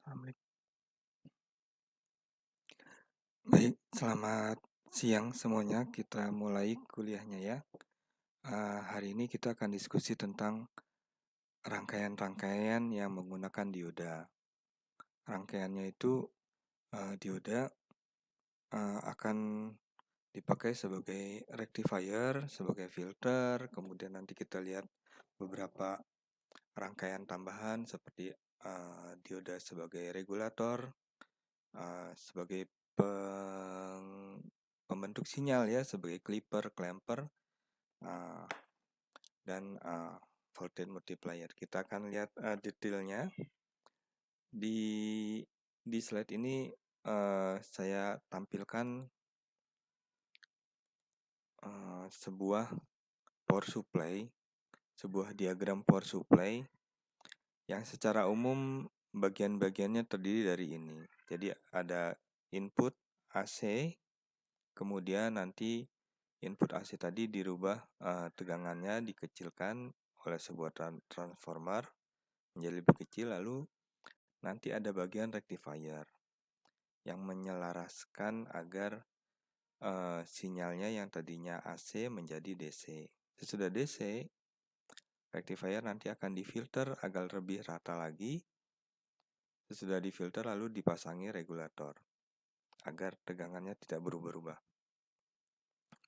Assalamualaikum. Baik, selamat siang semuanya. Kita mulai kuliahnya ya. Hari ini kita akan diskusi tentang rangkaian-rangkaian yang menggunakan dioda. Rangkaiannya itu dioda akan dipakai sebagai rectifier, sebagai filter. Kemudian nanti kita lihat beberapa rangkaian tambahan seperti dioda sebagai regulator, sebagai pembentuk sinyal ya, sebagai clipper, clamper, dan voltage multiplier. Kita akan lihat detailnya di slide ini. Saya tampilkan sebuah power supply, sebuah diagram power supply yang secara umum bagian-bagiannya terdiri dari ini. Jadi ada input AC, kemudian nanti input AC tadi dirubah, tegangannya dikecilkan oleh sebuah transformer menjadi lebih kecil, lalu nanti ada bagian rectifier yang menyelaraskan agar sinyalnya yang tadinya AC menjadi DC. Sesudah DC, rectifier nanti akan difilter agar lebih rata lagi. Sesudah difilter lalu dipasangi regulator agar tegangannya tidak berubah-ubah.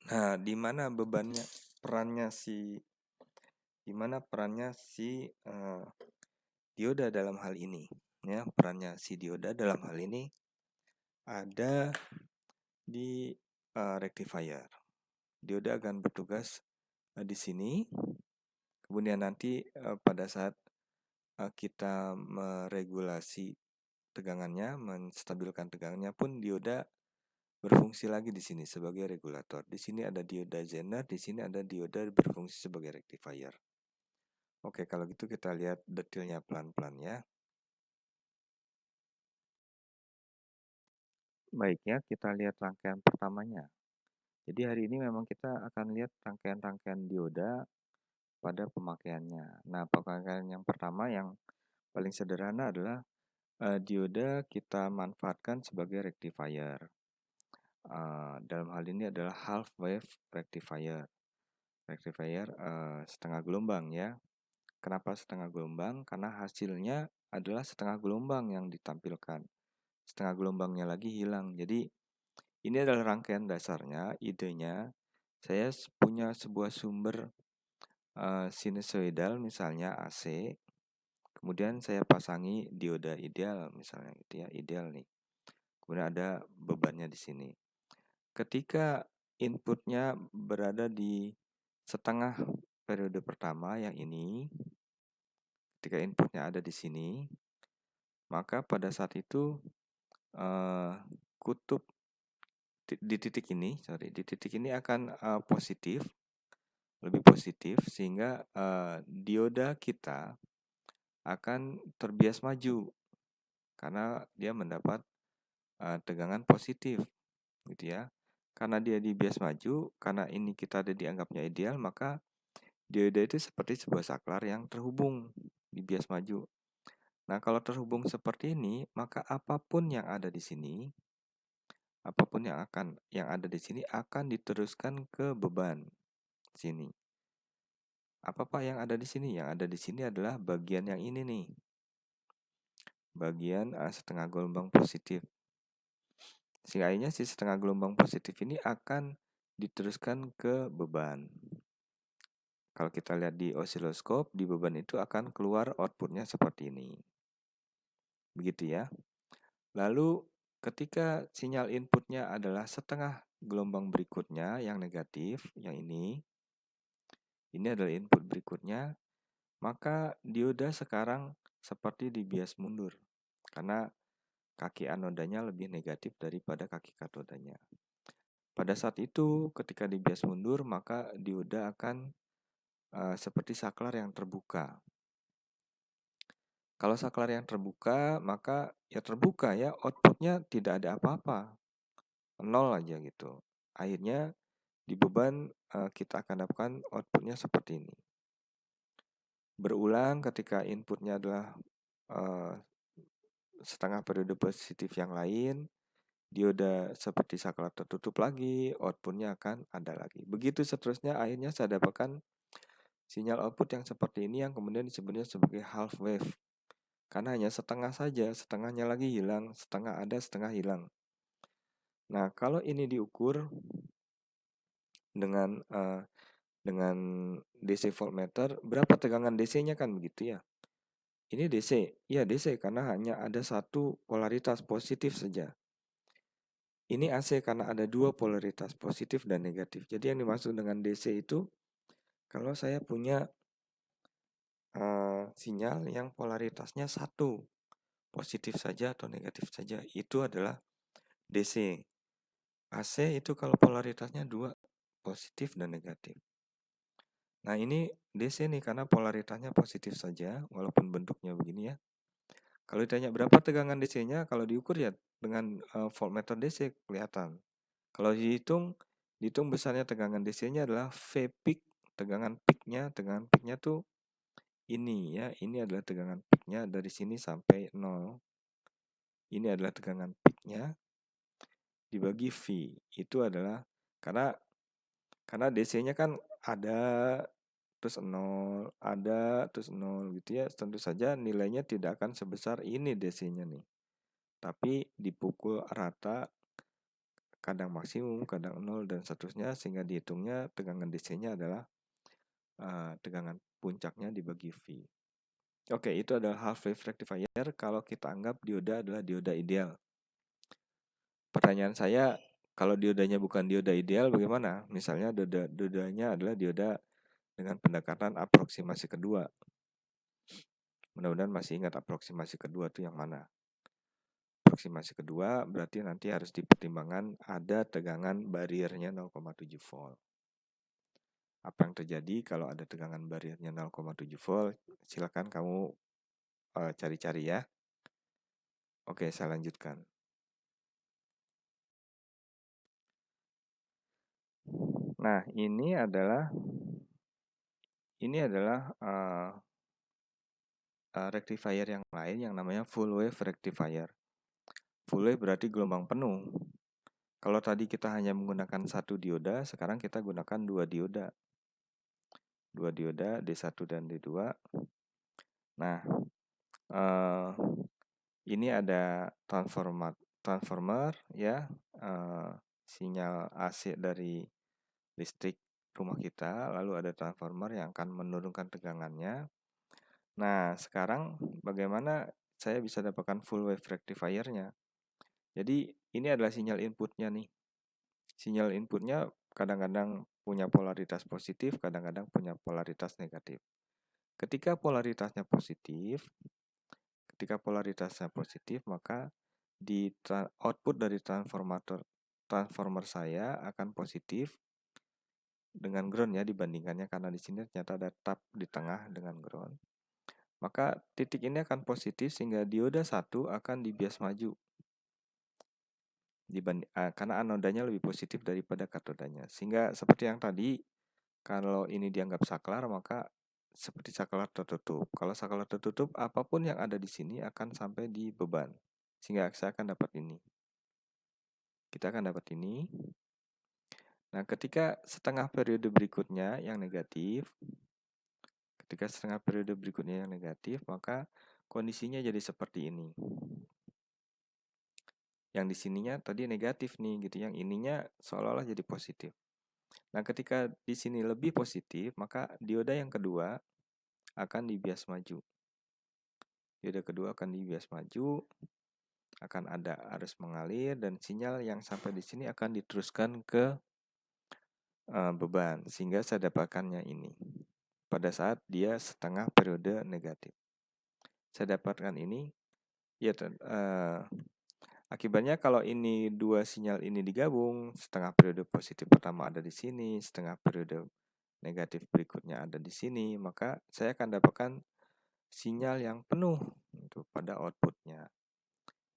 Nah, di mana perannya si dioda dalam hal ini? Ya, perannya si dioda dalam hal ini ada di rectifier. Dioda akan bertugas di sini. Kemudian nanti pada saat kita meregulasi tegangannya, menstabilkan tegangannya pun dioda berfungsi lagi di sini sebagai regulator. Di sini ada dioda Zener, di sini ada dioda berfungsi sebagai rectifier. Oke, kalau gitu kita lihat detailnya pelan-pelan ya. Baik ya, kita lihat rangkaian pertamanya. Jadi hari ini memang kita akan lihat rangkaian-rangkaian dioda pada pemakaiannya. Nah, pemakaian yang pertama yang paling sederhana adalah dioda kita manfaatkan sebagai rectifier. Dalam hal ini adalah half wave rectifier. Rectifier setengah gelombang ya. Kenapa setengah gelombang? Karena hasilnya adalah setengah gelombang yang ditampilkan. Setengah gelombangnya lagi hilang. Jadi ini adalah rangkaian dasarnya, idenya. Saya punya sebuah sumber sinusoidal misalnya AC. Kemudian saya pasangi dioda ideal misalnya gitu ya, ideal nih. Kemudian ada bebannya di sini. Ketika inputnya berada di setengah periode pertama yang ini, ketika inputnya ada di sini, maka pada saat itu kutub di titik ini akan positif, lebih positif, sehingga dioda kita akan terbias maju karena dia mendapat tegangan positif gitu ya. Karena dia dibias maju, karena ini kita ada dianggapnya ideal, maka dioda itu seperti sebuah saklar yang terhubung, dibias maju. Nah, kalau terhubung seperti ini, maka apapun yang ada di sini, yang ada di sini akan diteruskan ke beban sini. Apa Pak yang ada di sini? Yang ada di sini adalah bagian yang ini nih. Bagian setengah gelombang positif. Sehingga akhirnya si setengah gelombang positif ini akan diteruskan ke beban. Kalau kita lihat di osiloskop, di beban itu akan keluar outputnya seperti ini. Begitu ya. Lalu ketika sinyal inputnya adalah setengah gelombang berikutnya yang negatif, yang ini adalah input berikutnya, maka dioda sekarang seperti dibias mundur. Karena kaki anodanya lebih negatif daripada kaki katodanya. Pada saat itu, ketika dibias mundur, maka dioda akan seperti saklar yang terbuka. Kalau saklar yang terbuka, maka ya terbuka ya, outputnya tidak ada apa-apa. Nol aja gitu. Akhirnya di beban kita akan dapatkan outputnya seperti ini. Berulang ketika inputnya adalah setengah periode positif yang lain, dioda seperti saklar tertutup lagi, outputnya akan ada lagi. Begitu seterusnya, akhirnya saya dapatkan sinyal output yang seperti ini yang kemudian disebutnya sebagai half wave. Karena hanya setengah saja, setengahnya lagi hilang, setengah ada, setengah hilang. Nah, kalau ini diukur dengan DC voltmeter, berapa tegangan DC-nya kan begitu ya. Ini DC, ya DC karena hanya ada satu polaritas positif saja. Ini AC karena ada dua polaritas positif dan negatif. Jadi yang dimaksud dengan DC itu kalau saya punya sinyal yang polaritasnya satu, positif saja atau negatif saja, itu adalah DC. AC itu kalau polaritasnya dua, positif dan negatif. Nah ini DC nih karena polaritasnya positif saja, walaupun bentuknya begini ya. Kalau ditanya berapa tegangan DC-nya, kalau diukur ya dengan voltmeter DC kelihatan. Kalau dihitung besarnya tegangan DC-nya adalah V peak, tegangan peaknya tuh ini ya, ini adalah tegangan peaknya dari sini sampai 0. Ini adalah tegangan peaknya dibagi V. Itu adalah karena DC-nya kan ada terus 0, ada terus 0 gitu ya. Tentu saja nilainya tidak akan sebesar ini DC-nya nih. Tapi dipukul rata, kadang maksimum, kadang 0 dan seterusnya, sehingga dihitungnya tegangan DC-nya adalah tegangan puncaknya dibagi V. Oke, itu adalah half wave rectifier kalau kita anggap dioda adalah dioda ideal. Pertanyaan saya, kalau diodanya bukan dioda ideal bagaimana? Misalnya diodanya adalah dioda dengan pendekatan aproksimasi kedua. Mudah-mudahan masih ingat aproksimasi kedua itu yang mana. Aproksimasi kedua berarti nanti harus dipertimbangkan ada tegangan bariernya 0,7 volt. Apa yang terjadi kalau ada tegangan bariernya 0,7 volt? Silakan kamu cari-cari ya. Oke, saya lanjutkan. Nah, ini adalah rectifier yang lain yang namanya full wave rectifier. Full wave berarti gelombang penuh. Kalau tadi kita hanya menggunakan satu dioda, sekarang kita gunakan dua dioda. Dua dioda D1 dan D2. Nah, ini ada transformer ya, sinyal AC dari listrik rumah kita, lalu ada transformer yang akan menurunkan tegangannya. Nah, sekarang bagaimana saya bisa dapatkan full wave rectifier-nya? Jadi, ini adalah sinyal inputnya nih. Sinyal inputnya kadang-kadang punya polaritas positif, kadang-kadang punya polaritas negatif. Ketika polaritasnya positif, maka di output dari transformer saya akan positif dengan ground ya dibandingkannya, karena di sini ternyata ada tab di tengah dengan ground. Maka titik ini akan positif sehingga dioda 1 akan dibias maju karena anodanya lebih positif daripada katodanya. Sehingga seperti yang tadi, kalau ini dianggap saklar maka seperti saklar tertutup. Kalau saklar tertutup, apapun yang ada di sini akan sampai di beban. Sehingga saya akan dapat ini. Kita akan dapat ini. Nah, ketika setengah periode berikutnya yang negatif, maka kondisinya jadi seperti ini. Yang di sininya tadi negatif nih gitu, yang ininya seolah-olah jadi positif. Nah, ketika di sini lebih positif, maka dioda yang kedua akan dibias maju. Dioda kedua akan dibias maju, akan ada arus mengalir dan sinyal yang sampai di sini akan diteruskan ke beban, sehingga saya dapatkannya ini pada saat dia setengah periode negatif. Saya dapatkan ini ya, akibatnya kalau ini dua sinyal ini digabung, setengah periode positif pertama ada di sini, setengah periode negatif berikutnya ada di sini, maka saya akan dapatkan sinyal yang penuh untuk pada outputnya.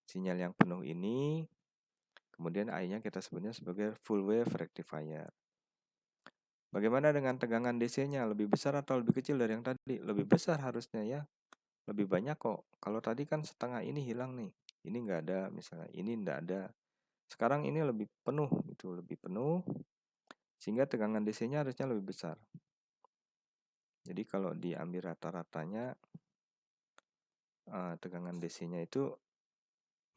Sinyal yang penuh ini kemudian akhirnya kita sebutnya sebagai full wave rectifier. Bagaimana dengan tegangan DC-nya? Lebih besar atau lebih kecil dari yang tadi? Lebih besar harusnya ya. lebih banyak kok. Kalau tadi kan setengah ini hilang nih, ini nggak ada misalnya, ini nggak ada. Sekarang ini lebih penuh gitu, lebih penuh sehingga tegangan DC-nya harusnya lebih besar. Jadi kalau diambil rata-ratanya tegangan DC-nya itu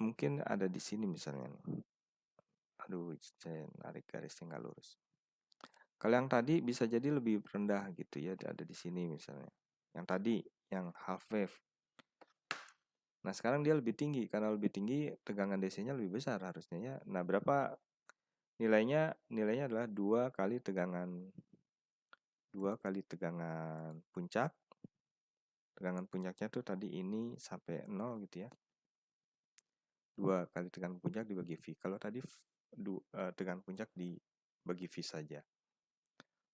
mungkin ada di sini misalnya nih. Aduh, saya narik garisnya nggak lurus. Kalau yang tadi bisa jadi lebih rendah gitu ya, ada di sini misalnya. Yang tadi, yang half wave. Nah sekarang dia lebih tinggi, karena lebih tinggi tegangan DC-nya lebih besar harusnya ya. Nah berapa nilainya? Nilainya adalah 2 kali tegangan puncak. Tegangan puncaknya tuh tadi ini sampai 0 gitu ya. 2 kali tegangan puncak dibagi V. Kalau tadi tegangan puncak dibagi V saja.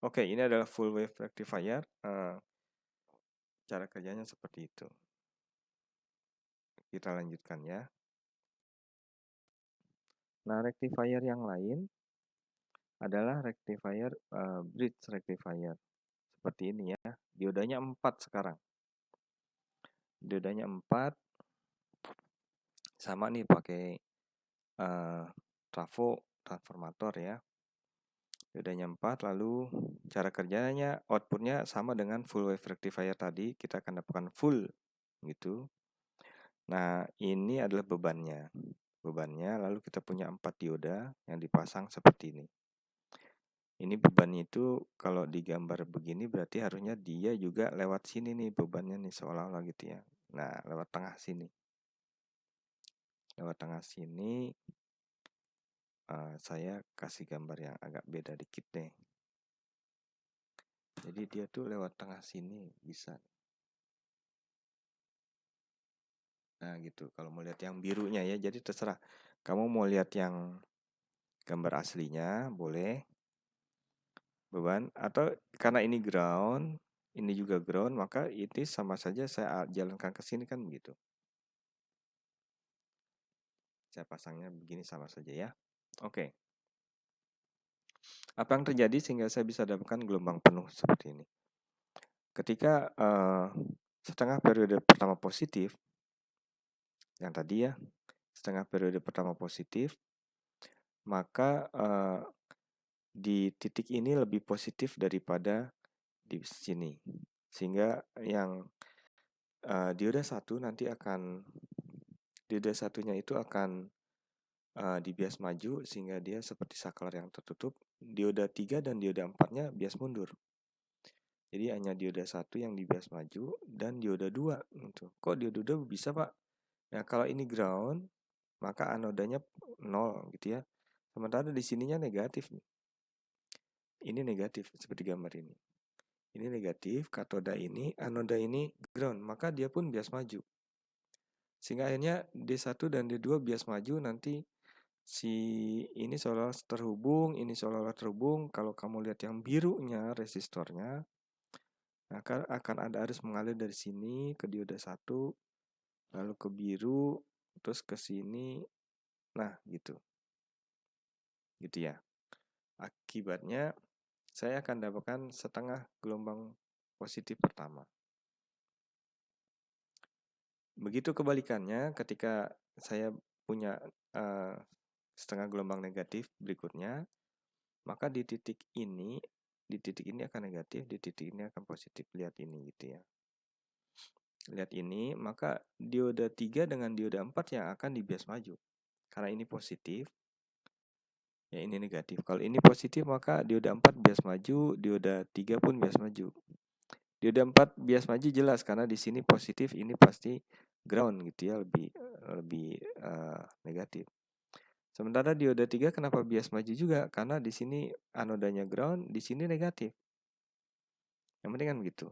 Oke, ini adalah full wave rectifier. Cara kerjanya seperti itu. Kita lanjutkan ya. Nah, rectifier yang lain adalah rectifier bridge rectifier. Seperti ini ya. Diodanya 4 sekarang. Diodanya 4. Sama nih pakai transformator ya. Diodanya 4, lalu cara kerjanya outputnya sama dengan full wave rectifier tadi. Kita akan dapatkan full gitu. Nah, ini adalah bebannya. Lalu kita punya 4 dioda yang dipasang seperti ini. Ini bebannya itu kalau digambar begini berarti harusnya dia juga lewat sini nih bebannya nih seolah-olah gitu ya. Nah, lewat tengah sini. Lewat tengah sini saya kasih gambar yang agak beda dikit deh. Jadi dia tuh lewat tengah sini bisa. Nah gitu, kalau mau lihat yang birunya ya, jadi terserah. Kamu mau lihat yang gambar aslinya, boleh. Beban, atau karena ini ground, ini juga ground, maka itu sama saja saya jalankan ke sini kan begitu. Saya pasangnya begini sama saja ya. Oke. Apa yang terjadi sehingga saya bisa dapatkan gelombang penuh seperti ini? Ketika setengah periode pertama positif, yang tadi ya, setengah periode pertama positif, maka di titik ini lebih positif daripada di sini. Sehingga yang dioda 1 nanti akan, dioda satunya itu akan dibias maju sehingga dia seperti saklar yang tertutup. Dioda 3 dan dioda 4-nya bias mundur. Jadi hanya dioda 1 yang dibias maju dan dioda 2 gitu. Kok dioda 2 bisa, Pak? Nah, kalau ini ground, maka anodanya 0 gitu ya. Sementara di sininya negatif nih. Ini negatif seperti gambar ini. Ini negatif, katoda ini, anoda ini ground, maka dia pun bias maju. Sehingga akhirnya D1 dan D2 bias maju, nanti si ini seolah-olah terhubung, ini seolah-olah terhubung. Kalau kamu lihat yang birunya resistornya, akan ada arus mengalir dari sini ke dioda 1, lalu ke biru, terus ke sini. Nah, gitu. Gitu ya. Akibatnya saya akan dapatkan setengah gelombang positif pertama. Begitu kebalikannya ketika saya punya setengah gelombang negatif berikutnya, maka di titik ini akan negatif, di titik ini akan positif. Lihat ini gitu ya. Lihat ini, maka dioda 3 dengan dioda 4 yang akan dibias maju. Karena ini positif, ya ini negatif. Kalau ini positif maka dioda 4 bias maju, dioda 3 pun bias maju. Dioda 4 bias maju jelas karena di sini positif, ini pasti ground gitu ya, lebih negatif. Sementara dioda 3 kenapa bias maju juga? Karena di sini anodanya ground, di sini negatif. Yang penting kan begitu.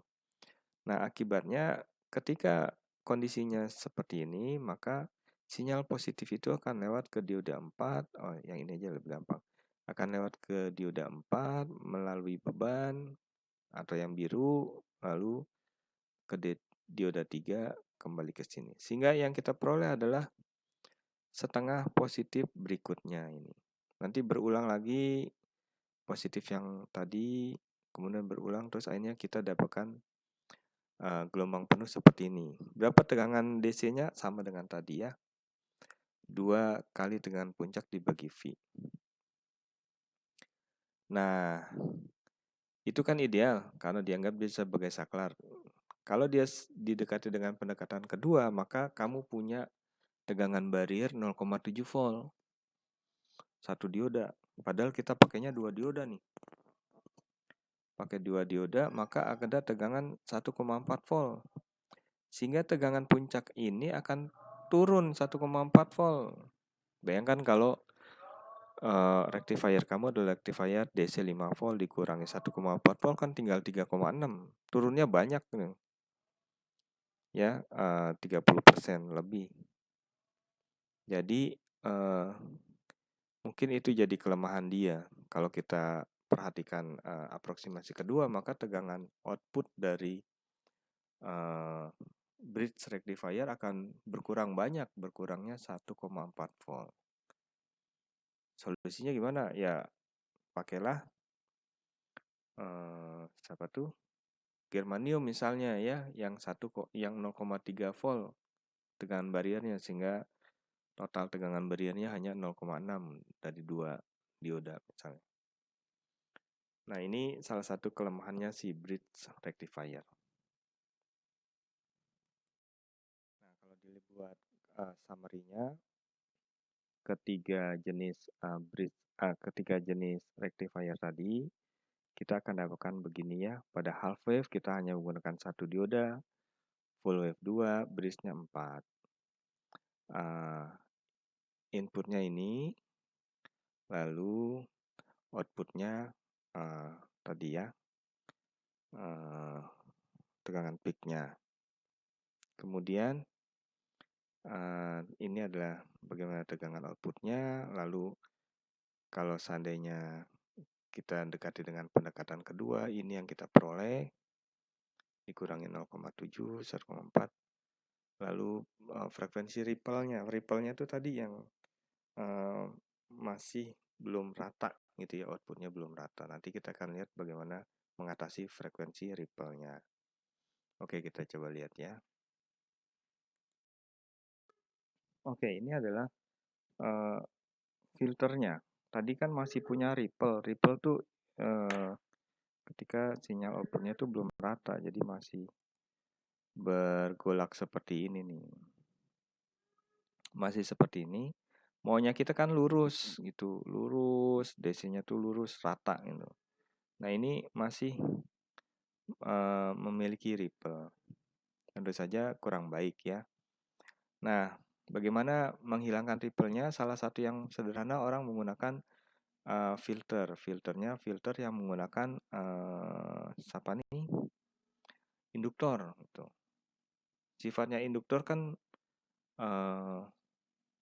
Nah, akibatnya ketika kondisinya seperti ini, maka sinyal positif itu akan lewat ke dioda 4. Oh, yang ini aja lebih gampang. Akan lewat ke dioda 4 melalui beban atau yang biru, lalu ke dioda 3 kembali ke sini. Sehingga yang kita peroleh adalah setengah positif berikutnya ini. Nanti berulang lagi positif yang tadi, kemudian berulang, terus akhirnya kita dapatkan gelombang penuh seperti ini. Berapa tegangan DC-nya? Sama dengan tadi ya. 2 kali tegangan puncak dibagi V. Nah, itu kan ideal karena dianggap dia sebagai saklar. Kalau dia didekati dengan pendekatan kedua, maka kamu punya tegangan barrier 0,7 volt. Satu dioda. Padahal kita pakainya 2 dioda nih. Pakai 2 dioda, maka ada tegangan 1,4 volt. Sehingga tegangan puncak ini akan turun 1,4 volt. Bayangkan kalau rectifier kamu adalah rectifier DC 5 volt dikurangi 1,4 volt kan tinggal 3,6. Turunnya banyak nih. Ya, 30% lebih. Jadi mungkin itu jadi kelemahan dia. Kalau kita perhatikan aproksimasi kedua, maka tegangan output dari bridge rectifier akan berkurang banyak, berkurangnya 1,4 volt. Solusinya gimana? Ya, pakailah siapa tuh? Germanium misalnya ya, yang 0,3 volt tegangan bariernya, sehingga total tegangan bariernya hanya 0,6 dari 2 dioda misalnya. Nah, ini salah satu kelemahannya si bridge rectifier. Nah, kalau dibuat summary-nya, ketiga jenis rectifier tadi kita akan dapatkan begini ya. Pada half wave kita hanya menggunakan 1 dioda, full wave 2, bridge-nya 4. Inputnya ini, lalu outputnya tadi ya, tegangan peak-nya. Kemudian ini adalah bagaimana tegangan outputnya. Lalu kalau seandainya kita dekati dengan pendekatan kedua, ini yang kita peroleh, dikurangi 0,7, 1,4. Lalu frekuensi ripple-nya itu tadi yang masih belum rata gitu ya, outputnya belum rata. Nanti kita akan lihat bagaimana mengatasi frekuensi ripple-nya. Oke, kita coba lihat ya. Oke, ini adalah filternya. Tadi kan masih punya ripple. Ripple tuh ketika sinyal outputnya tuh belum rata, jadi masih bergolak seperti ini nih. Masih seperti ini. Maunya kita kan lurus gitu, lurus, DC-nya tuh lurus, rata gitu. Nah, ini masih memiliki ripple. Tentu saja kurang baik ya. Nah, bagaimana menghilangkan ripple-nya? Salah satu yang sederhana, orang menggunakan filter. Filternya filter yang menggunakan apa nih? Induktor gitu. Sifatnya induktor kan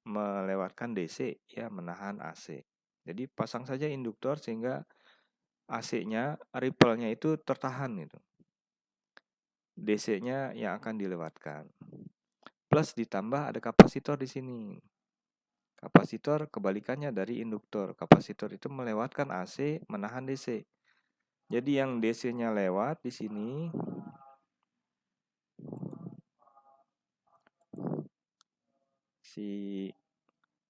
melewatkan DC ya, menahan AC. Jadi pasang saja induktor sehingga AC-nya, ripple-nya itu tertahan gitu. DC-nya yang akan dilewatkan. Plus ditambah ada kapasitor di sini. Kapasitor kebalikannya dari induktor. Kapasitor itu melewatkan AC, menahan DC. Jadi yang DC-nya lewat di sini,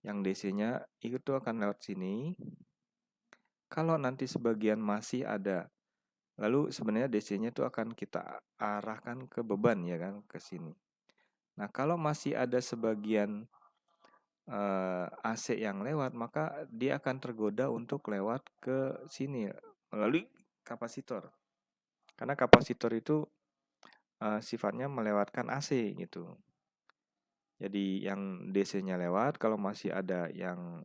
yang DC-nya itu akan lewat sini. Kalau nanti sebagian masih ada, lalu sebenarnya DC-nya itu akan kita arahkan ke beban ya kan, ke sini. Nah, kalau masih ada sebagian AC yang lewat, maka dia akan tergoda untuk lewat ke sini melalui kapasitor. Karena kapasitor itu sifatnya melewatkan AC gitu. Jadi yang DC-nya lewat, kalau masih ada yang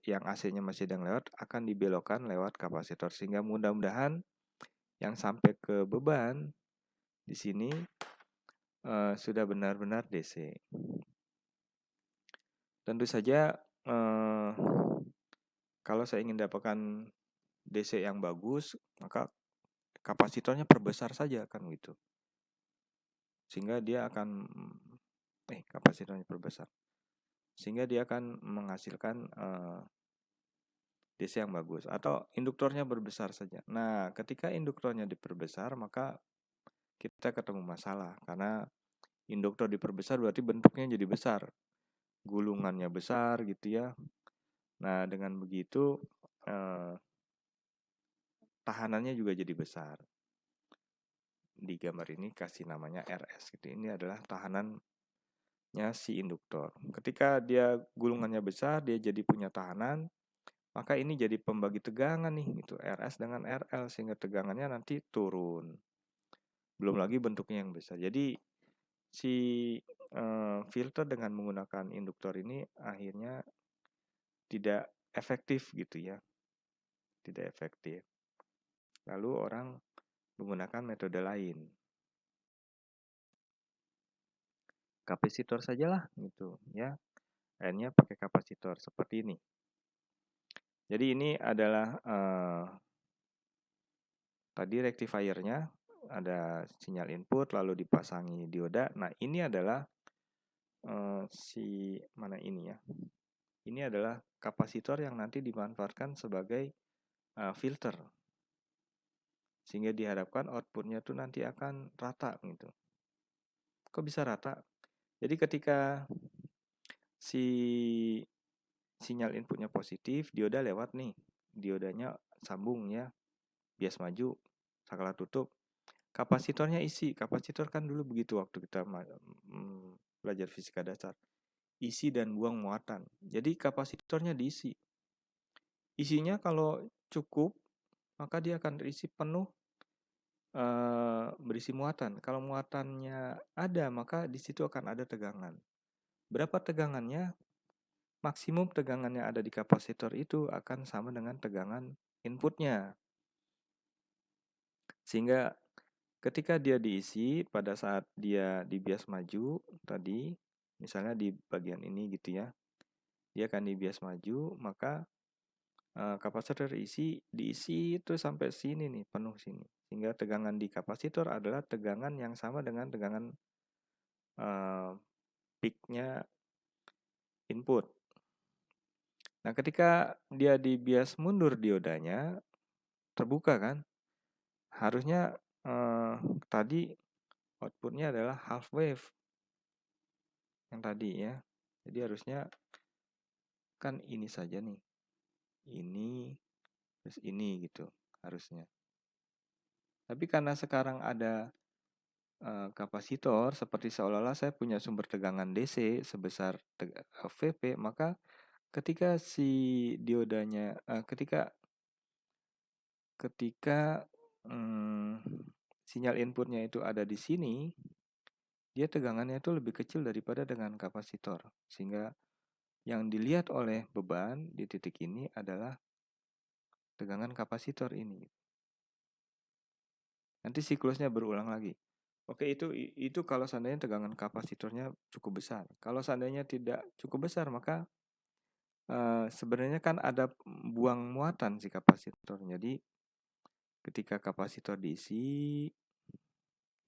yang AC-nya masih ada yang lewat, akan dibelokkan lewat kapasitor, sehingga mudah-mudahan yang sampai ke beban di sini sudah benar-benar DC. Tentu saja kalau saya ingin dapatkan DC yang bagus, maka kapasitornya perbesar saja kan gitu. Sehingga dia akan kapasitornya perbesar. Sehingga dia akan menghasilkan DC yang bagus, atau induktornya berbesar saja. Nah, ketika induktornya diperbesar, maka kita ketemu masalah karena induktor diperbesar berarti bentuknya jadi besar, gulungannya besar gitu ya. Nah, dengan begitu tahanannya juga jadi besar. Di gambar ini kasih namanya RS gitu. Ini adalah tahanannya si induktor. Ketika dia gulungannya besar, dia jadi punya tahanan, maka ini jadi pembagi tegangan nih gitu, RS dengan RL, sehingga tegangannya nanti turun. Belum lagi bentuknya yang besar. Jadi si filter dengan menggunakan induktor ini akhirnya tidak efektif gitu ya. Tidak efektif. Lalu orang menggunakan metode lain. Kapasitor sajalah gitu ya. Akhirnya pakai kapasitor seperti ini. Jadi ini adalah tadi rectifiernya, ada sinyal input lalu dipasangi dioda. Nah, ini adalah si mana ini ya. Ini adalah kapasitor yang nanti dimanfaatkan sebagai filter. Sehingga diharapkan outputnya tuh nanti akan rata gitu. Kok bisa rata? Jadi ketika si sinyal inputnya positif, dioda lewat nih. Diodanya sambung ya. Bias maju, saklar tutup. Kapasitornya isi. Kapasitor kan dulu begitu waktu kita belajar fisika dasar. Isi dan buang muatan. Jadi kapasitornya diisi. Isinya kalau cukup, maka dia akan terisi penuh berisi muatan. Kalau muatannya ada, maka di situ akan ada tegangan. Berapa tegangannya? Maksimum tegangan yang ada di kapasitor itu akan sama dengan tegangan inputnya. Sehingga ketika dia diisi pada saat dia di bias maju tadi, misalnya di bagian ini gitu ya, dia akan di bias maju, maka kapasitor diisi itu sampai sini nih, penuh sini. Sehingga tegangan di kapasitor adalah tegangan yang sama dengan tegangan peak-nya input. Nah, ketika dia di bias mundur diodanya, terbuka kan, harusnya tadi outputnya adalah half wave yang tadi ya. Jadi harusnya kan ini saja nih, ini terus ini gitu harusnya. Tapi karena sekarang ada kapasitor, seperti seolah-olah saya punya sumber tegangan DC sebesar VP, maka ketika si diodanya ketika sinyal inputnya itu ada di sini, dia tegangannya itu lebih kecil daripada dengan kapasitor. Sehingga yang dilihat oleh beban di titik ini adalah tegangan kapasitor ini. Nanti siklusnya berulang lagi. Oke, itu kalau seandainya tegangan kapasitornya cukup besar. Kalau seandainya tidak cukup besar, maka sebenarnya kan ada buang muatan si kapasitor. Jadi ketika kapasitor diisi,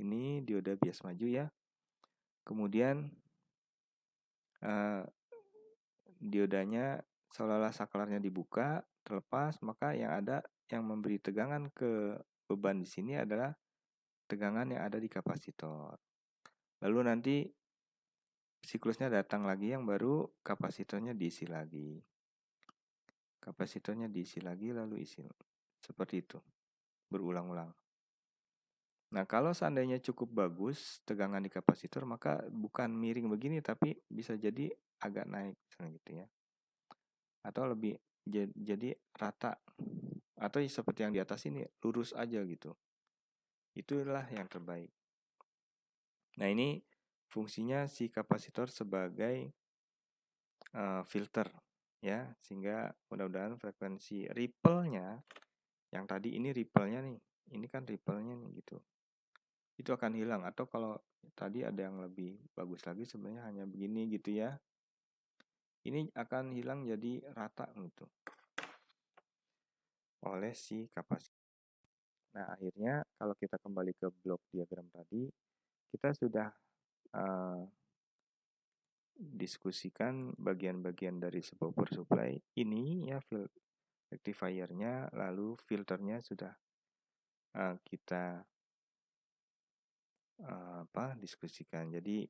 ini dioda bias maju ya. Kemudian diodanya seolah-olah saklarnya dibuka, terlepas, maka yang memberi tegangan ke beban di sini adalah tegangan yang ada di kapasitor. Lalu nanti siklusnya datang lagi yang baru kapasitornya diisi lagi. Kapasitornya diisi lagi lalu isi. Seperti itu. Berulang-ulang. Nah, kalau seandainya cukup bagus tegangan di kapasitor, maka bukan miring begini tapi bisa jadi agak naik gitu ya. Atau lebih jadi rata. Atau seperti yang di atas ini lurus aja gitu. Itulah yang terbaik. Nah, ini fungsinya si kapasitor sebagai filter ya, sehingga mudah-mudahan frekuensi ripple-nya yang tadi ini ripple-nya nih, ini kan ripple-nya nih gitu, itu akan hilang. Atau kalau tadi ada yang lebih bagus lagi sebenarnya hanya begini gitu ya, ini akan hilang jadi rata gitu oleh si kapasitor. Nah, akhirnya kalau kita kembali ke blok diagram tadi, kita sudah diskusikan bagian-bagian dari sebuah power supply ini ya, rectifiernya, lalu filternya sudah kita diskusikan. Jadi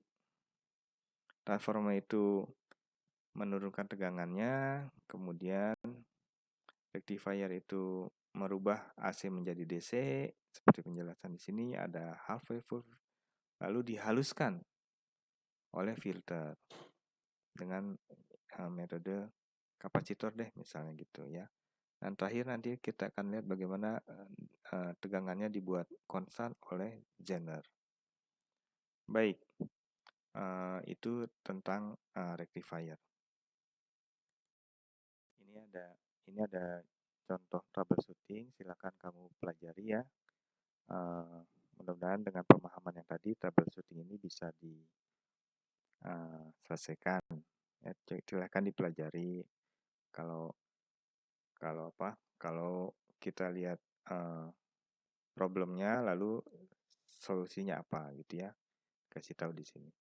transformer itu menurunkan tegangannya, kemudian rectifier itu merubah AC menjadi DC, seperti penjelasan di sini ada half wave, lalu dihaluskan oleh filter dengan metode kapasitor deh misalnya gitu ya. Dan terakhir nanti kita akan lihat bagaimana tegangannya dibuat konstan oleh Zener. Baik, itu tentang rectifier. Ini ada contoh troubleshooting, silakan kamu pelajari ya. Mudah-mudahan dengan pemahaman yang tadi troubleshooting ini bisa diselesaikan. Ya, silakan dipelajari. Kalau kalau kita lihat problemnya lalu solusinya apa gitu ya, kasih tahu di sini.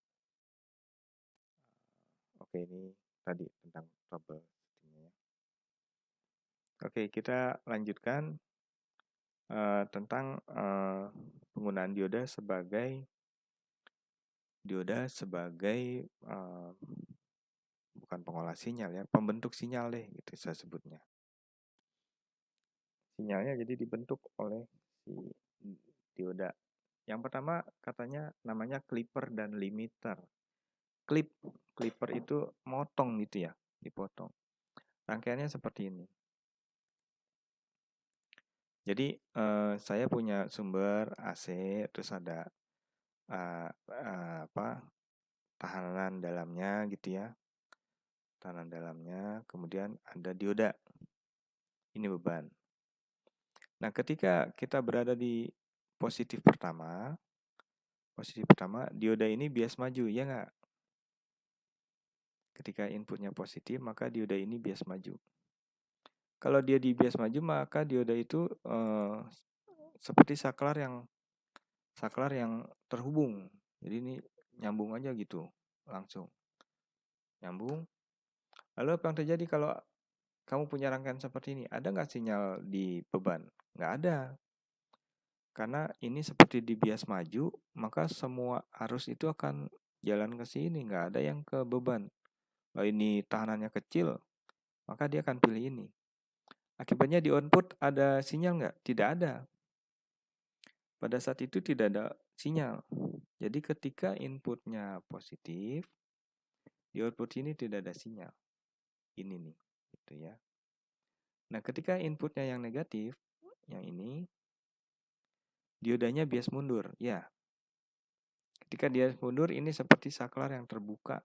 Oke, ini tadi tentang troubleshootingnya. Oke, kita lanjutkan tentang penggunaan dioda sebagai bukan pengolah sinyal ya, pembentuk sinyal deh gitu saya sebutnya. Sinyalnya jadi dibentuk oleh si dioda. Yang pertama katanya namanya clipper dan limiter. Clipper itu motong gitu ya, dipotong. Rangkaiannya seperti ini. Jadi saya punya sumber AC, terus ada tahanan dalamnya gitu ya, tahanan dalamnya, kemudian ada dioda. Ini beban. Nah, ketika kita berada di positif pertama, dioda ini bias maju, ya nggak? Ketika inputnya positif, maka dioda ini bias maju. Kalau dia di bias maju, maka dioda itu seperti saklar yang terhubung. Jadi ini nyambung aja gitu, langsung nyambung. Lalu apa yang terjadi kalau kamu punya rangkaian seperti ini? Ada nggak sinyal di beban? Nggak ada. Karena ini seperti di bias maju, maka semua arus itu akan jalan ke sini, nggak ada yang ke beban. Kalau ini tahanannya kecil, maka dia akan pilih ini. Akibatnya di output ada sinyal nggak? Tidak ada. Pada saat itu tidak ada sinyal. Jadi ketika inputnya positif, di output ini tidak ada sinyal. Ini nih, gitu ya. Nah, ketika inputnya yang negatif, yang ini, diodanya bias mundur. Ya, ketika dia mundur, ini seperti saklar yang terbuka.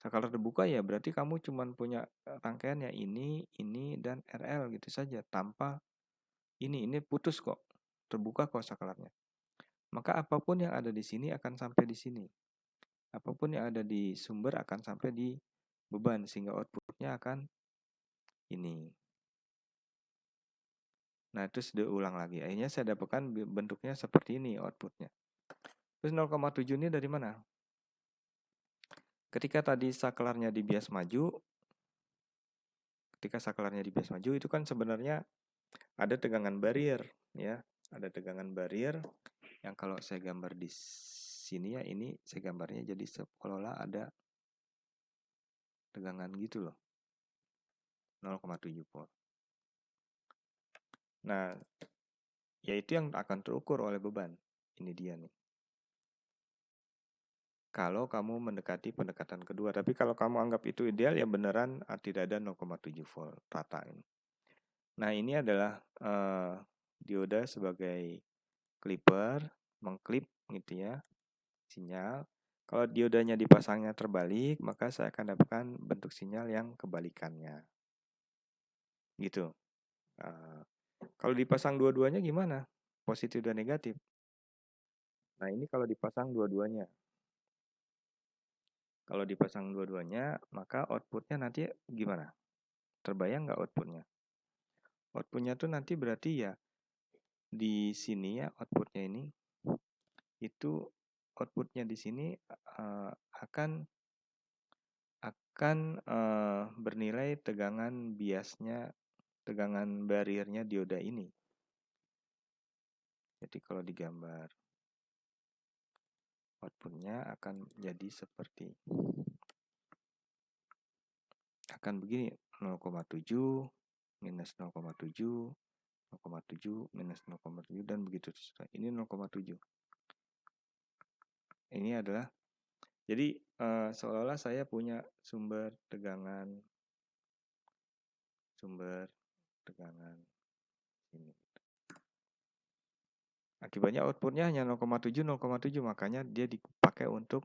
Saklar terbuka ya berarti kamu cuma punya rangkaian ya ini, dan RL gitu saja. Tanpa ini putus kok. Terbuka kok saklarnya. Maka apapun yang ada di sini akan sampai di sini. Apapun yang ada di sumber akan sampai di beban. Sehingga outputnya akan ini. Nah, terus diulang lagi. Akhirnya saya dapatkan bentuknya seperti ini outputnya. Terus 0,7 ini dari mana? Ketika tadi saklarnya di bias maju, itu kan sebenarnya ada tegangan barrier ya. Ada tegangan barrier yang kalau saya gambar di sini ya, ini saya gambarnya jadi seolah-olah ada tegangan gitu loh. 0,7 volt. Nah, yaitu yang akan terukur oleh beban. Ini dia nih. Kalau kamu mendekati pendekatan kedua, tapi kalau kamu anggap itu ideal ya beneran tidak ada 0,7 volt rata ini. Nah, ini adalah dioda sebagai clipper, mengklip gitu ya, sinyal. Kalau diodanya dipasangnya terbalik, maka saya akan dapatkan bentuk sinyal yang kebalikannya. Gitu. Kalau dipasang dua-duanya gimana? Positif dan negatif. Nah, ini kalau dipasang dua-duanya. Kalau dipasang dua-duanya, maka outputnya nanti gimana? Terbayang nggak outputnya? Outputnya tuh nanti berarti ya di sini ya outputnya ini itu outputnya di sini akan bernilai tegangan biasnya, tegangan bariernya dioda ini. Jadi kalau digambar outputnya akan jadi seperti akan begini, 0,7 minus 0,7 0,7 minus 0,7 dan begitu terus. Ini 0,7. Ini adalah jadi seolah-olah saya punya sumber tegangan ini. Akibatnya outputnya hanya 0,7 0,7, makanya dia dipakai untuk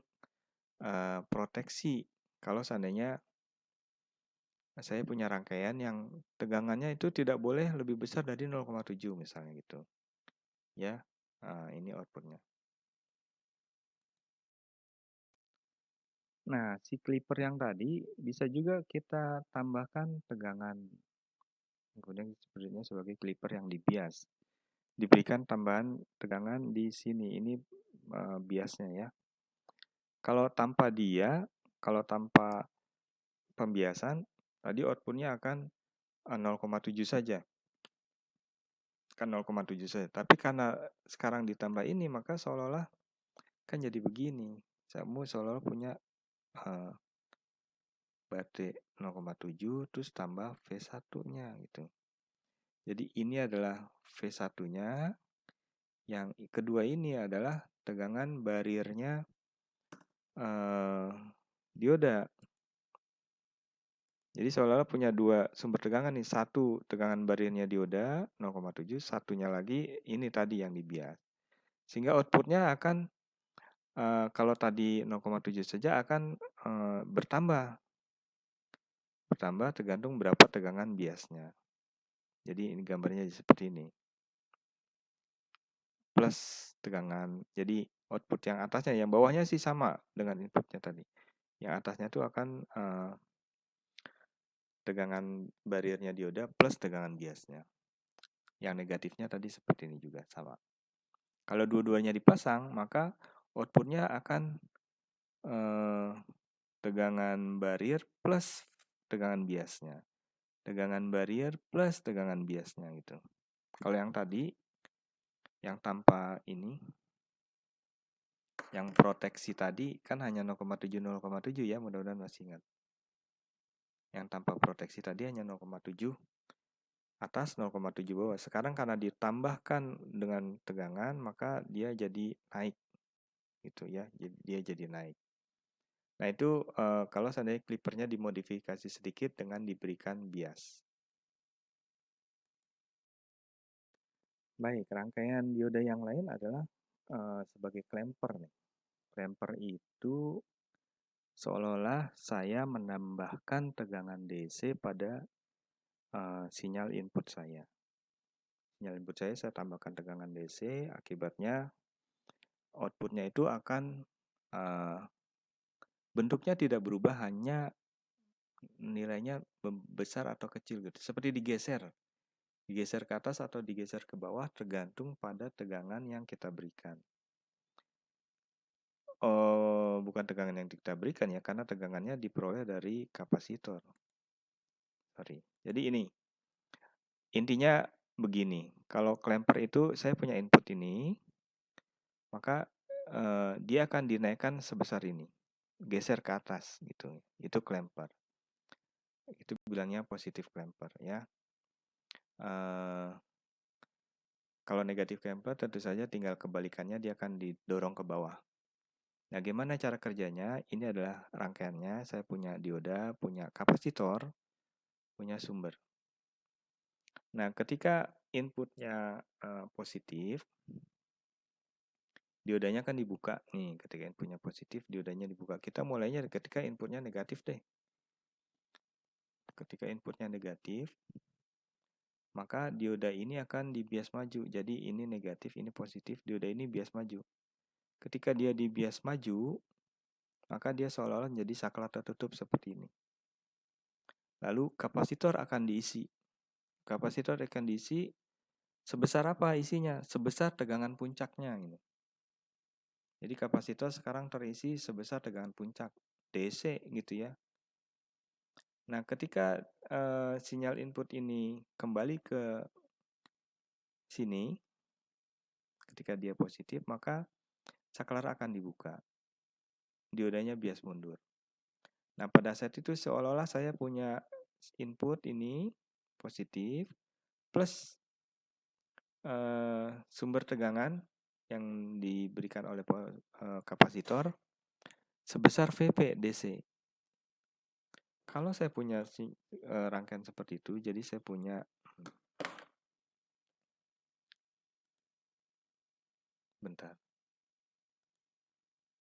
proteksi. Kalau seandainya saya punya rangkaian yang tegangannya itu tidak boleh lebih besar dari 0,7 misalnya gitu. Ya, ini outputnya. Nah, si clipper yang tadi bisa juga kita tambahkan tegangan. Kemudian sebenarnya sebagai clipper yang dibias. Diberikan tambahan tegangan di sini. Ini biasnya ya. Kalau tanpa pembiasan, tadi outputnya akan 0,7 saja. Kan 0,7 saja. Tapi karena sekarang ditambah ini, maka seolah-olah kan jadi begini. Kamu seolah-olah punya baterai 0,7 terus tambah V1-nya gitu. Jadi ini adalah V1-nya. Yang kedua ini adalah tegangan bariernya dioda. Jadi seolah-olah punya dua sumber tegangan nih. Satu tegangan bariernya dioda 0,7, satunya lagi ini tadi yang dibias. Sehingga outputnya akan kalau tadi 0,7 saja akan bertambah tergantung berapa tegangan biasnya. Jadi ini gambarnya seperti ini. Plus tegangan. Jadi output yang atasnya, yang bawahnya sih sama dengan inputnya tadi. Yang atasnya itu akan tegangan bariernya dioda plus tegangan biasnya. Yang negatifnya tadi seperti ini juga sama. Kalau dua-duanya dipasang, maka outputnya akan tegangan barrier plus tegangan biasnya. Tegangan barrier plus tegangan biasnya gitu. Kalau yang tadi, yang tanpa ini, yang proteksi tadi kan hanya 0,7 0,7 ya, mudah-mudahan masih ingat. Yang tanpa proteksi tadi hanya 0,7 atas 0,7 bawah. Sekarang karena ditambahkan dengan tegangan, maka dia jadi naik gitu ya. Dia jadi naik. Nah itu kalau seandainya clippernya dimodifikasi sedikit dengan diberikan bias. Baik, rangkaian dioda yang lain adalah sebagai clamper nih. Clamper itu seolah-olah saya menambahkan tegangan DC pada sinyal input saya. Sinyal input saya tambahkan tegangan DC, akibatnya outputnya itu akan bentuknya tidak berubah, hanya nilainya besar atau kecil gitu. Seperti digeser ke atas atau digeser ke bawah tergantung pada tegangan yang kita berikan. Oh, bukan tegangan yang kita berikan ya, karena tegangannya diperoleh dari kapasitor. Sorry. Jadi ini intinya begini. Kalau clamper itu saya punya input ini, maka dia akan dinaikkan sebesar ini, geser ke atas gitu. Itu clamper. Itu bilangnya positif clamper ya. Kalau negatif clamper tentu saja tinggal kebalikannya, dia akan didorong ke bawah. Nah, gimana cara kerjanya? Ini adalah rangkaiannya. Saya punya dioda, punya kapasitor, punya sumber. Nah, ketika inputnya positif, diodanya kan dibuka nih. Ketika inputnya positif, diodanya dibuka. Kita mulainya ketika inputnya negatif deh. Ketika inputnya negatif, maka dioda ini akan dibias maju. Jadi ini negatif, ini positif, dioda ini bias maju. Ketika dia dibias maju, maka dia seolah-olah menjadi saklar tertutup seperti ini. Lalu kapasitor akan diisi. Kapasitor akan diisi sebesar apa isinya? Sebesar tegangan puncaknya. Gitu. Jadi kapasitor sekarang terisi sebesar tegangan puncak DC gitu ya. Nah, ketika sinyal input ini kembali ke sini, ketika dia positif, maka saklar akan dibuka. diodanya bias mundur. Nah, pada saat itu seolah-olah saya punya input ini positif plus sumber tegangan yang diberikan oleh kapasitor sebesar Vp DC. Kalau saya punya rangkaian seperti itu, jadi saya punya bentar.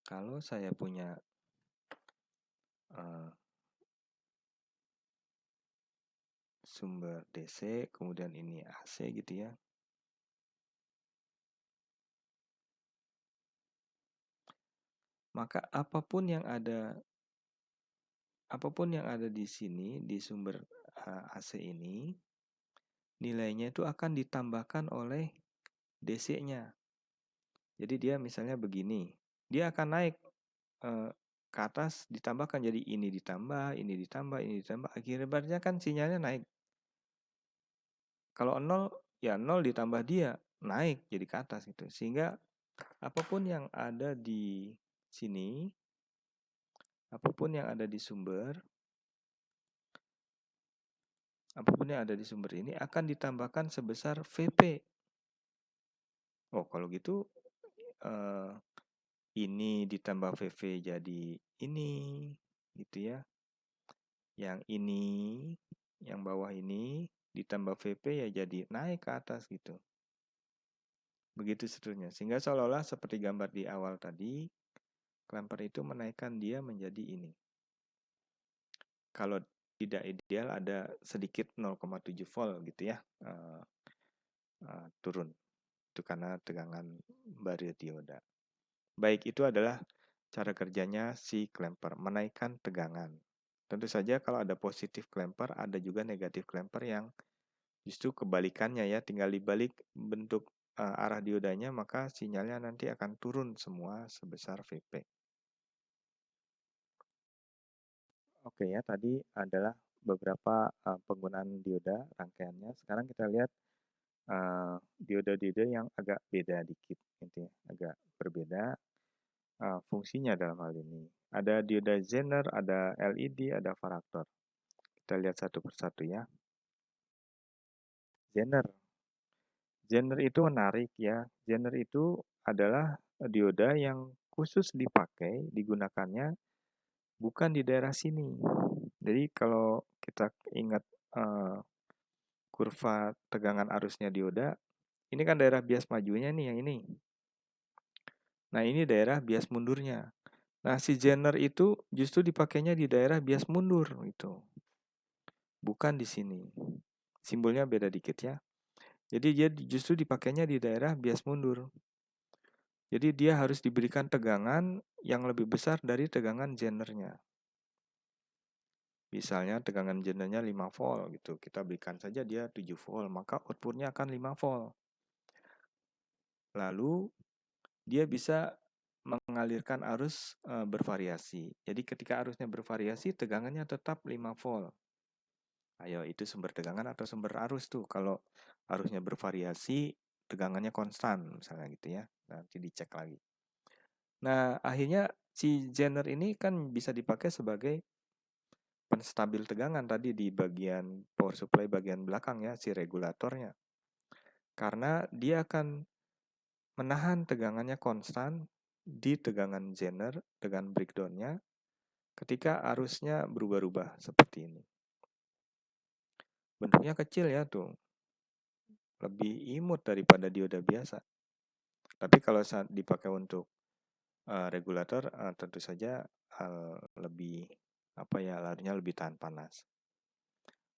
Kalau saya punya sumber DC, kemudian ini AC gitu ya. Maka apapun yang ada di sini di sumber AC ini, nilainya itu akan ditambahkan oleh DC-nya. Jadi dia misalnya begini, dia akan naik ke atas, ditambahkan jadi ini ditambah, akhirnya kan sinyalnya naik. Kalau 0, ya 0 ditambah dia, naik jadi ke atas gitu. Sehingga apapun yang ada di sini, apapun yang ada di sumber ini akan ditambahkan sebesar Vp. Oh, kalau gitu ini ditambah VV jadi ini gitu ya. Yang ini, yang bawah ini ditambah VP ya jadi naik ke atas gitu. Begitu seterusnya. Sehingga seolah-olah seperti gambar di awal tadi, klemper itu menaikkan dia menjadi ini. Kalau tidak ideal ada sedikit 0,7 volt gitu ya, turun. Itu karena tegangan barrier dioda. Baik, itu adalah cara kerjanya si klemper, menaikkan tegangan. Tentu saja kalau ada positif klemper, ada juga negatif klemper yang justru kebalikannya ya, tinggal dibalik bentuk arah diodanya, maka sinyalnya nanti akan turun semua sebesar Vp. Oke ya, tadi adalah beberapa penggunaan dioda rangkaiannya. Sekarang kita lihat dioda-dioda yang agak beda dikit, gitu ya, agak berbeda fungsinya dalam hal ini. Ada dioda Zener, ada LED, ada varaktor. Kita lihat satu persatu ya. Zener. Zener itu menarik ya. Zener itu adalah dioda yang khusus digunakannya bukan di daerah sini. Jadi kalau kita ingat kurva tegangan arusnya dioda, ini kan daerah bias majunya nih yang ini. Nah, ini daerah bias mundurnya. Nah, si Zener itu justru dipakainya di daerah bias mundur itu. Bukan di sini. Simbolnya beda dikit ya. Jadi dia justru dipakainya di daerah bias mundur. Jadi dia harus diberikan tegangan yang lebih besar dari tegangan Zenernya. Misalnya tegangan Zenernya 5 volt gitu. Kita berikan saja dia 7 volt, maka outputnya akan 5 volt. Lalu dia bisa mengalirkan arus bervariasi. Jadi ketika arusnya bervariasi, tegangannya tetap 5 volt. Ayo, itu sumber tegangan atau sumber arus tuh. Kalau arusnya bervariasi, tegangannya konstan misalnya gitu ya. Nanti dicek lagi. Nah, akhirnya si Zener ini kan bisa dipakai sebagai penstabil tegangan tadi di bagian power supply bagian belakang ya, si regulatornya. Karena dia akan menahan tegangannya konstan di tegangan Zener, tegangan breakdown-nya, ketika arusnya berubah-ubah seperti ini. Bentuknya kecil ya tuh, lebih imut daripada dioda biasa. Tapi kalau saat dipakai untuk regulator, tentu saja lebih larinya lebih tahan panas.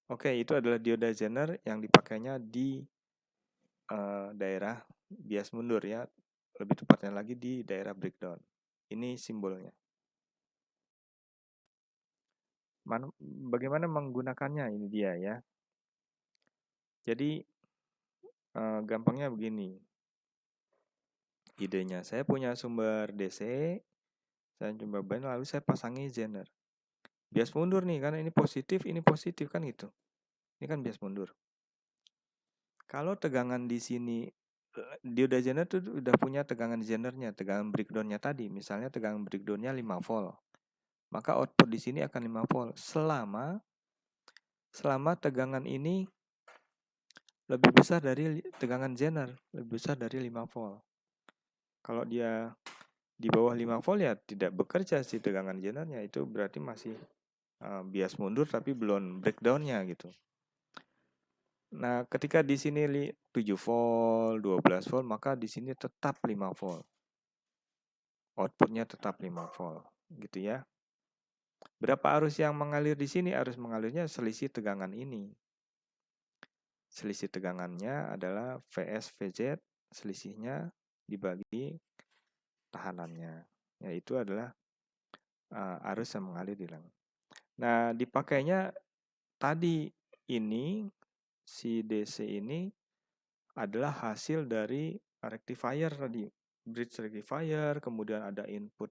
Oke, itu adalah dioda Zener yang dipakainya di daerah bias mundur ya, lebih tepatnya lagi di daerah breakdown. Ini simbolnya. Bagaimana menggunakannya, ini dia ya. Jadi gampangnya begini. Idenya, saya punya sumber DC, saya coba lalu saya pasangi Zener. Bias mundur nih, karena ini positif kan gitu. Ini kan bias mundur. Kalau tegangan di sini dioda zener tuh udah punya tegangan zenernya, tegangan breakdownnya tadi. Misalnya tegangan breakdownnya 5 volt, maka output di sini akan 5 volt selama tegangan ini lebih besar dari tegangan zener, lebih besar dari 5 volt. Kalau dia di bawah 5 volt ya tidak bekerja si tegangan zenernya, itu berarti masih bias mundur tapi belum breakdownnya gitu. Nah, ketika di sini 7 volt, 12 volt, maka di sini tetap 5 volt. Outputnya tetap 5 volt, gitu ya. Berapa arus yang mengalir di sini? Arus mengalirnya selisih tegangan ini. Selisih tegangannya adalah Vs Vz, selisihnya dibagi tahanannya. Yaitu adalah arus yang mengalir di dalam. Nah, dipakainya tadi ini, si DC ini adalah hasil dari rectifier tadi. Bridge rectifier, kemudian ada input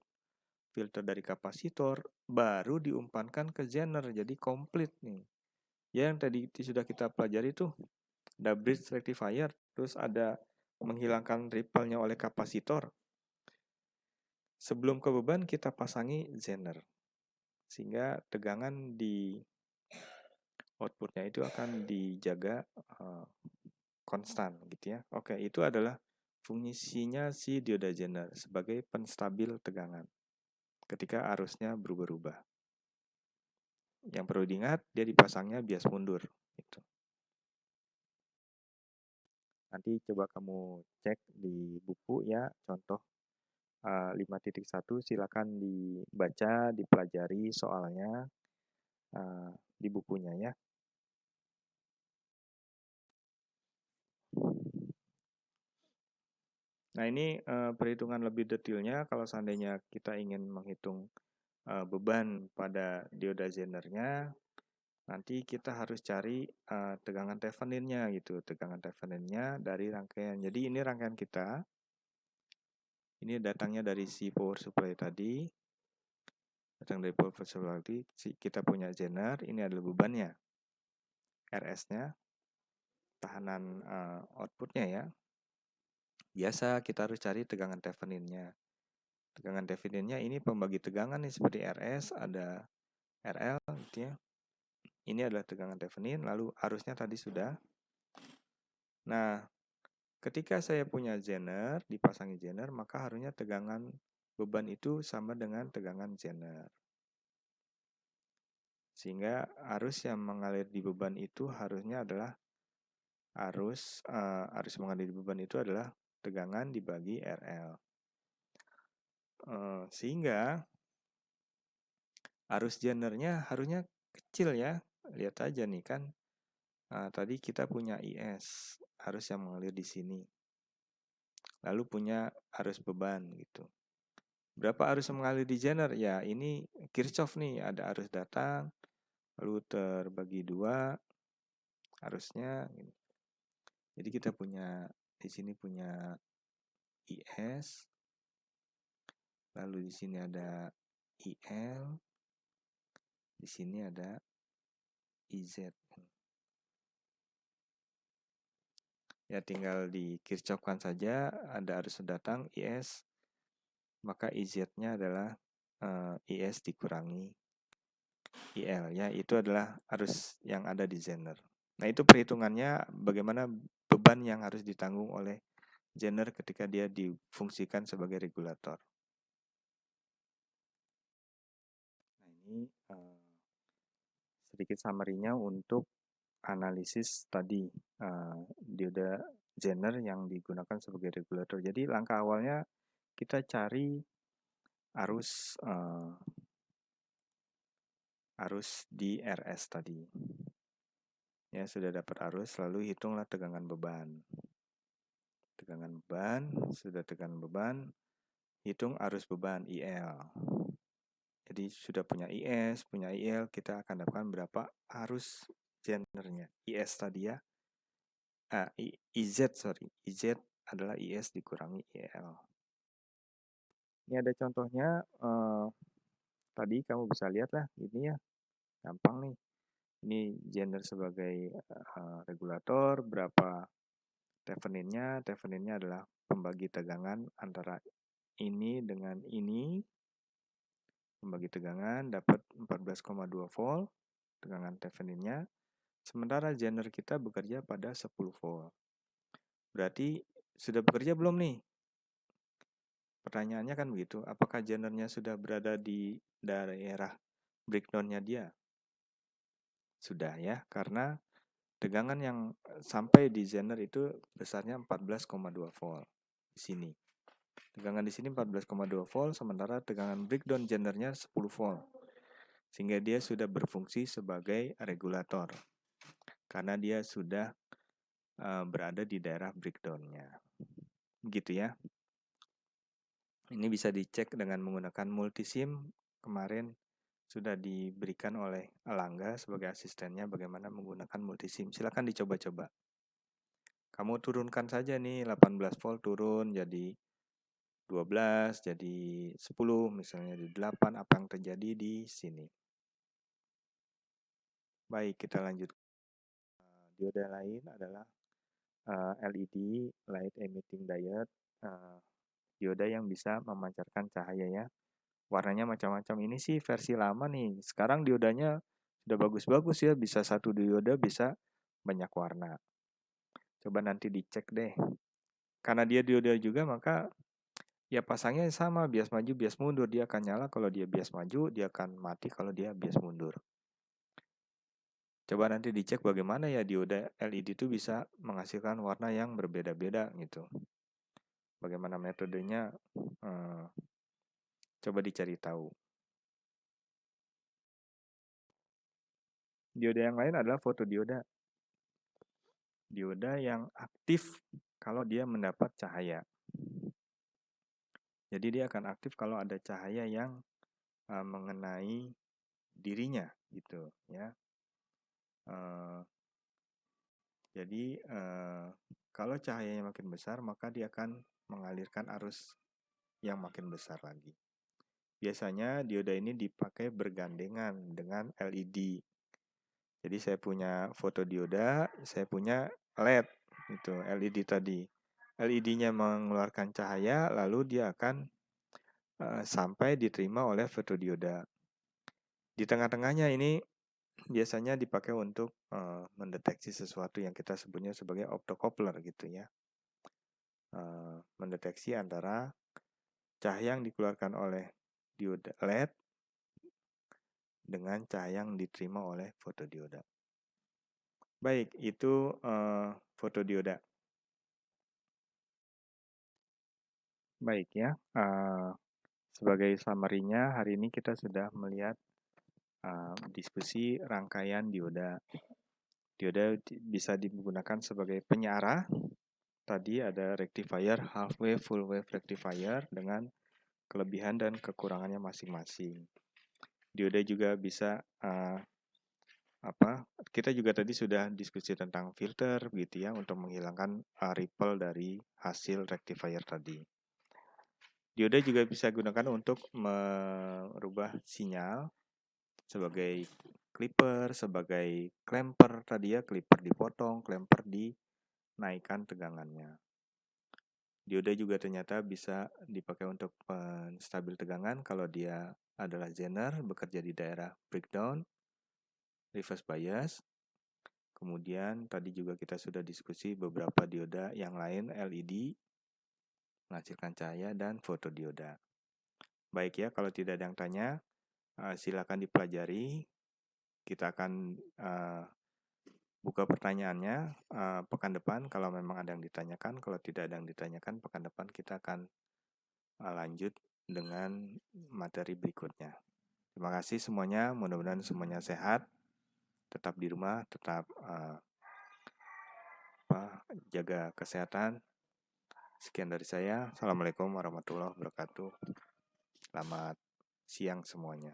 filter dari kapasitor, baru diumpankan ke zener, jadi komplit nih. Ya, yang tadi sudah kita pelajari tuh, ada bridge rectifier, terus ada menghilangkan ripple-nya oleh kapasitor. Sebelum ke beban kita pasangi zener, sehingga tegangan di outputnya itu akan dijaga konstan gitu ya. Oke, itu adalah fungsinya si dioda zener sebagai penstabil tegangan ketika arusnya berubah-ubah. Yang perlu diingat, dia dipasangnya bias mundur. Gitu. Nanti coba kamu cek di buku ya, contoh 5.1 silakan dibaca, dipelajari soalnya di bukunya ya. Nah, ini perhitungan lebih detailnya kalau seandainya kita ingin menghitung beban pada dioda zenernya, nanti kita harus cari tegangan Theveninnya gitu, tegangan Theveninnya dari rangkaian. Jadi ini rangkaian kita, ini datangnya dari si power supply tadi, datang dari power supply tadi, kita punya zener, ini adalah bebannya, RS-nya, tahanan outputnya ya. Biasa kita harus cari tegangan Theveninnya. Tegangan Theveninnya ini pembagi tegangan nih, seperti RS, ada RL gitu ya. Ini adalah tegangan Thevenin, lalu arusnya tadi sudah. Nah, ketika saya punya zener, dipasangi zener, maka harusnya tegangan beban itu sama dengan tegangan zener. Sehingga arus yang mengalir di beban itu harusnya adalah arus mengalir di beban itu adalah tegangan dibagi RL. Sehingga arus zenernya harusnya kecil ya. Lihat aja nih kan. Tadi kita punya IS, arus yang mengalir di sini. Lalu punya arus beban gitu. Berapa arus yang mengalir di zener? Ya, ini Kirchhoff nih, ada arus datang, lalu terbagi 2 arusnya. Jadi kita punya di sini punya IS, lalu di sini ada IL, di sini ada IZ. Ya tinggal di Kirchhoffkan saja, ada arus datang IS, maka IZ-nya adalah IS dikurangi IL ya, itu adalah arus yang ada di zener. Nah, itu perhitungannya bagaimana beban yang harus ditanggung oleh zener ketika dia difungsikan sebagai regulator. Nah, ini sedikit summary-nya untuk analisis tadi dioda zener yang digunakan sebagai regulator. Jadi langkah awalnya kita cari arus di RS tadi. Ya, sudah dapat arus, lalu hitunglah tegangan beban. Tegangan beban, sudah tegangan beban, hitung arus beban IL. Jadi sudah punya IS, punya IL, kita akan dapatkan berapa arus zenernya. IS tadi ya. IZ adalah IS dikurangi IL. Ini ada contohnya, tadi kamu bisa lihat lah, ini ya, gampang nih. Ini zener sebagai regulator, berapa Theveninnya adalah pembagi tegangan antara ini dengan ini. Pembagi tegangan dapat 14,2 volt tegangan Theveninnya. Sementara Zener kita bekerja pada 10 volt. Berarti sudah bekerja belum nih? Pertanyaannya kan begitu. Apakah Zenernya sudah berada di daerah breakdown-nya dia? Sudah ya, karena tegangan yang sampai di Zener itu besarnya 14,2 volt di sini. Tegangan di sini 14,2 volt, sementara tegangan breakdown Zenernya 10 volt. Sehingga dia sudah berfungsi sebagai regulator. Karena dia sudah berada di daerah breakdown-nya. Gitu ya. Ini bisa dicek dengan menggunakan multisim. Kemarin sudah diberikan oleh Alangga sebagai asistennya bagaimana menggunakan multisim. Silakan dicoba-coba. Kamu turunkan saja nih 18 volt turun jadi 12, jadi 10, misalnya di 8, apa yang terjadi di sini. Baik, kita lanjut. Dioda lain adalah LED, Light Emitting Diode, dioda yang bisa memancarkan cahaya ya. Warnanya macam-macam. Ini sih versi lama nih. Sekarang diodanya sudah bagus-bagus ya, bisa satu dioda bisa banyak warna. Coba nanti dicek deh. Karena dia dioda juga, maka ya pasangnya sama, bias maju, bias mundur. Dia akan nyala kalau dia bias maju, dia akan mati kalau dia bias mundur. Coba nanti dicek bagaimana ya dioda LED itu bisa menghasilkan warna yang berbeda-beda gitu. Bagaimana metodenya, coba dicari tahu. Dioda yang lain adalah fotodioda. Dioda yang aktif kalau dia mendapat cahaya. Jadi dia akan aktif kalau ada cahaya yang mengenai dirinya gitu ya. Jadi kalau cahayanya makin besar, maka dia akan mengalirkan arus yang makin besar lagi. Biasanya dioda ini dipakai bergandengan dengan LED. Jadi saya punya fotodioda, saya punya LED, itu LED tadi. LED-nya mengeluarkan cahaya, lalu dia akan sampai diterima oleh fotodioda. Di tengah-tengahnya ini biasanya dipakai untuk mendeteksi sesuatu yang kita sebutnya sebagai optocoupler gitu ya. Mendeteksi antara cahaya yang dikeluarkan oleh dioda LED dengan cahaya yang diterima oleh fotodioda. Baik, itu fotodioda. Baik ya, sebagai summary-nya hari ini kita sudah melihat diskusi rangkaian dioda. Dioda bisa digunakan sebagai penyiarah. Tadi ada rectifier, half wave, full wave rectifier dengan kelebihan dan kekurangannya masing-masing. Dioda juga bisa kita juga tadi sudah diskusi tentang filter gitu ya untuk menghilangkan ripple dari hasil rectifier tadi. Dioda juga bisa digunakan untuk merubah sinyal sebagai clipper, sebagai clamper tadi ya, clipper dipotong, clamper dinaikkan tegangannya. Dioda juga ternyata bisa dipakai untuk penstabil tegangan kalau dia adalah Zener, bekerja di daerah breakdown, reverse bias. Kemudian tadi juga kita sudah diskusi beberapa dioda yang lain, LED, menghasilkan cahaya, dan fotodioda. Baik ya, kalau tidak ada yang tanya, silakan dipelajari. Kita akan buka pertanyaannya pekan depan kalau memang ada yang ditanyakan. Kalau tidak ada yang ditanyakan, pekan depan kita akan lanjut dengan materi berikutnya. Terima kasih semuanya, mudah-mudahan semuanya sehat. Tetap di rumah, tetap jaga kesehatan. Sekian dari saya. Assalamualaikum warahmatullahi wabarakatuh. Selamat siang semuanya.